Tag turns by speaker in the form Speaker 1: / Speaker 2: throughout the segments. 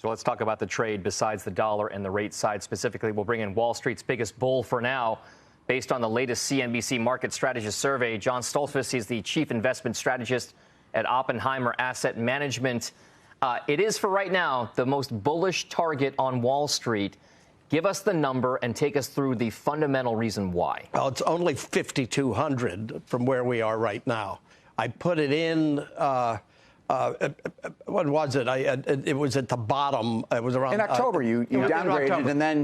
Speaker 1: So let's talk about the trade besides the dollar and the rate side specifically. We'll bring in Wall Street's biggest bull for now. Based on the latest CNBC market strategist survey, John Stoltzfus is the chief investment strategist at Oppenheimer Asset Management. It is, for right now, the most bullish target on Wall Street. Give us the number and take us through the fundamental reason why.
Speaker 2: Well, it's only 5,200 from where we are right now. I put it in, what was it? It was at the bottom. It was around
Speaker 3: in October. You downgraded
Speaker 2: October.
Speaker 3: And then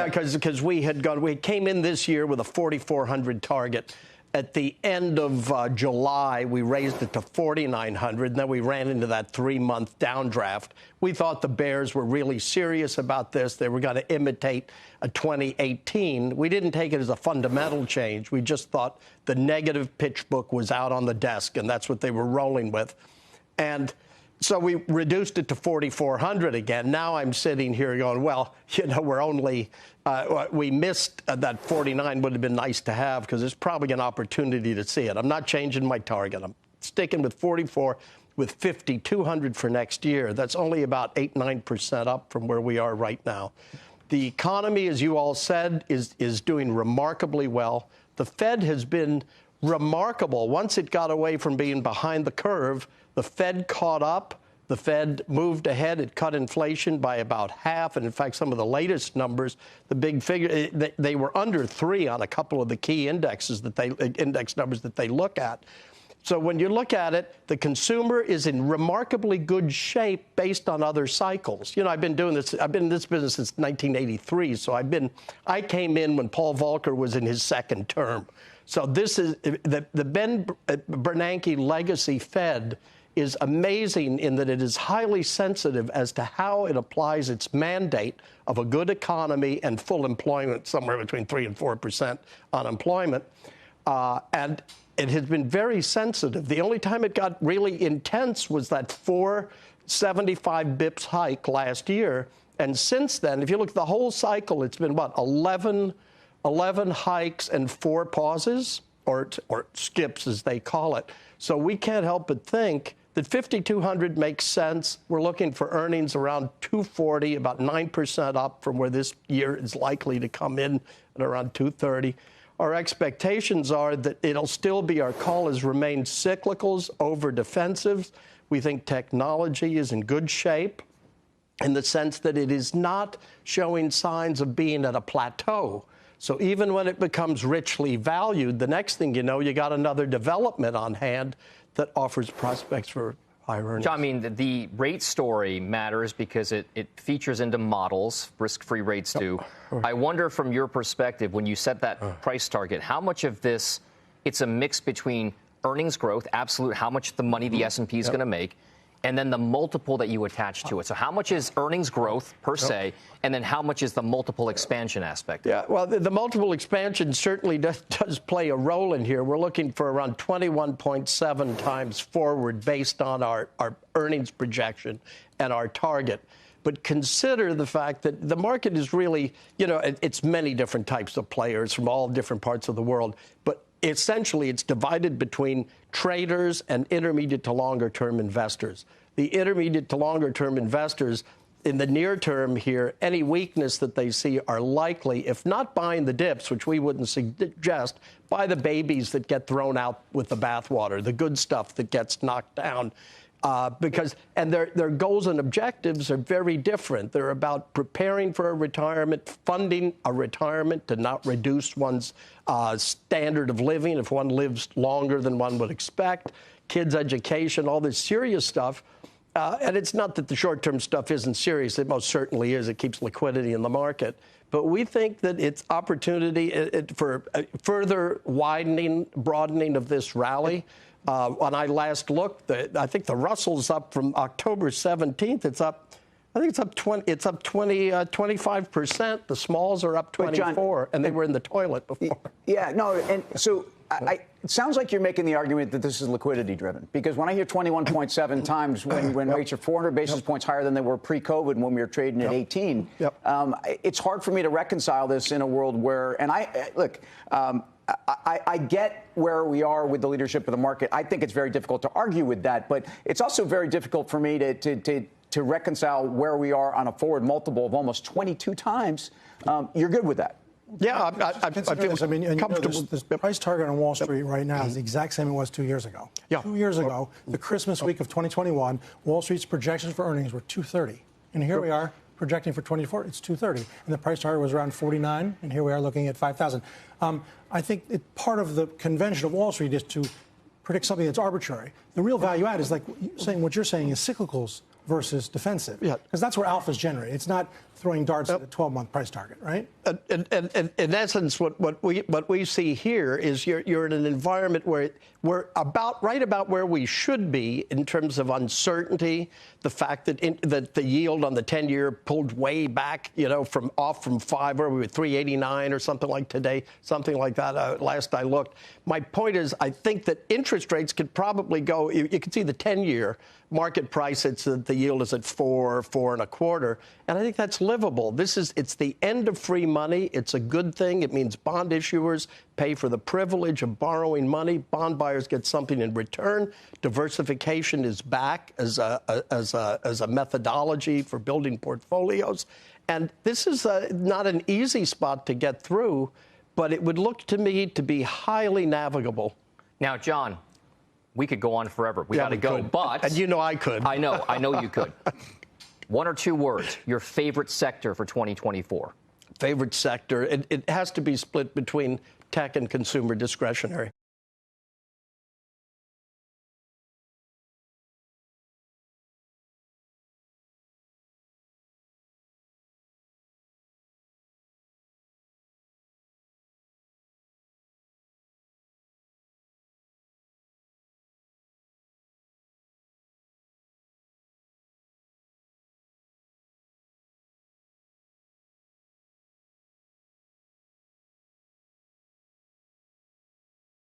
Speaker 2: because we came in this year with a 4,400 target. At the end of July, we raised it to 4,900, and then we ran into that 3-month downdraft. We thought the bears were really serious about this. They were going to imitate a 2018. We didn't take it as a fundamental change. We just thought the negative pitch book was out on the desk, and that's what they were rolling with. And so we reduced it to 4,400 again. Now I'm sitting here going, well, we're only we missed that 49 would have been nice to have because there's probably an opportunity to see it. I'm not changing my target. I'm sticking with 44 with 5,200 for next year. That's only about 8-9% up from where we are right now. The economy, as you all said, is doing remarkably well. The Fed has been remarkable. Once it got away from being behind the curve, the Fed caught up. The Fed moved ahead. It cut inflation by about half. And in fact, some of the latest numbers, the big figure, they were under 3 on a couple of the key index numbers that they look at. So when you look at it, the consumer is in remarkably good shape based on other cycles. I've been in this business since 1983. So I came in when Paul Volcker was in his second term. So this is the Ben Bernanke legacy Fed is amazing in that it is highly sensitive as to how it applies its mandate of a good economy and full employment, somewhere between 3 and 4% unemployment. And it has been very sensitive. The only time it got really intense was that 475 bips hike last year. And since then, if you look at the whole cycle, it's been, 11 hikes and 4 pauses, or skips, as they call it. So we can't help but think that 5,200 makes sense. We're looking for earnings around 240, about 9% up from where this year is likely to come in at around 230. Our expectations are that it'll still be, our call has remained cyclicals over defensives. We think technology is in good shape in the sense that it is not showing signs of being at a plateau. So even when it becomes richly valued, the next thing you know, you got another development on hand that offers prospects for higher earnings.
Speaker 1: John, I mean, the rate story matters because it features into models, risk-free rates do. I wonder from your perspective, when you set that price target, how much of this, it's a mix between earnings growth, absolute, how much the money the S&P is going to make, and then the multiple that you attach to it. So how much is earnings growth per se, and then how much is the multiple expansion aspect?
Speaker 2: Yeah, well, the multiple expansion certainly does play a role in here. We're looking for around 21.7 times forward based on our earnings projection and our target. But consider the fact that the market is really, it's many different types of players from all different parts of the world. But essentially, it's divided between traders and intermediate to longer term investors. The intermediate to longer term investors, in the near term here, any weakness that they see are likely, if not buying the dips, which we wouldn't suggest, buy the babies that get thrown out with the bathwater, the good stuff that gets knocked down. Because their goals and objectives are very different. They're about preparing for a retirement, funding a retirement to not reduce one's standard of living if one lives longer than one would expect, kids' education, all this serious stuff. And it's not that the short-term stuff isn't serious. It most certainly is. It keeps liquidity in the market. But we think that it's opportunity for further widening, broadening of this rally. When I last looked, I think the Russell's up from October 17th. It's up, I think it's up 25%. The smalls are up 24, and they were in the toilet before.
Speaker 3: Yeah, no, and so it sounds like you're making the argument that this is liquidity driven, because when I hear 21.7 times when rates are 400 basis points higher than they were pre-COVID when we were trading at 18, it's hard for me to reconcile this in a world where, and I get where we are with the leadership of the market. I think it's very difficult to argue with that, but it's also very difficult for me to to reconcile where we are on a forward multiple of almost 22 times, you're good with that?
Speaker 2: Yeah, I feel comfortable.
Speaker 4: The price target on Wall Street right now is the exact same it was 2 years ago.
Speaker 2: Yeah.
Speaker 4: 2 years ago, the Christmas week of 2021, Wall Street's projections for earnings were 230. And here we are projecting for 24, it's 230. And the price target was around 49, and here we are looking at 5,000. I think part of the convention of Wall Street is to predict something that's arbitrary. The real value add is like saying what you're saying is cyclicals versus defensive. Yeah. Because that's where alpha's generated. It's not throwing darts at a 12-month price target, right?
Speaker 2: And in essence, what we see here is you're in an environment where we're right about where we should be in terms of uncertainty. The fact that the yield on the 10-year pulled way back, from 5, where we were 389 or something like today, something like that. Last I looked. My point is, I think that interest rates could probably go. You can see the 10-year market price. The yield is at 4.25, and I think that's livable. It's the end of free money. It's a good thing. It means bond issuers pay for the privilege of borrowing money. Bond buyers get something in return. Diversification is back as a methodology for building portfolios. And this is not an easy spot to get through, but it would look to me to be highly navigable.
Speaker 1: Now, John, we could go on forever. We got to go. But
Speaker 2: and I could.
Speaker 1: I know you could. 1 or 2 words, your favorite sector for 2024.
Speaker 2: Favorite sector? It has to be split between tech and consumer discretionary.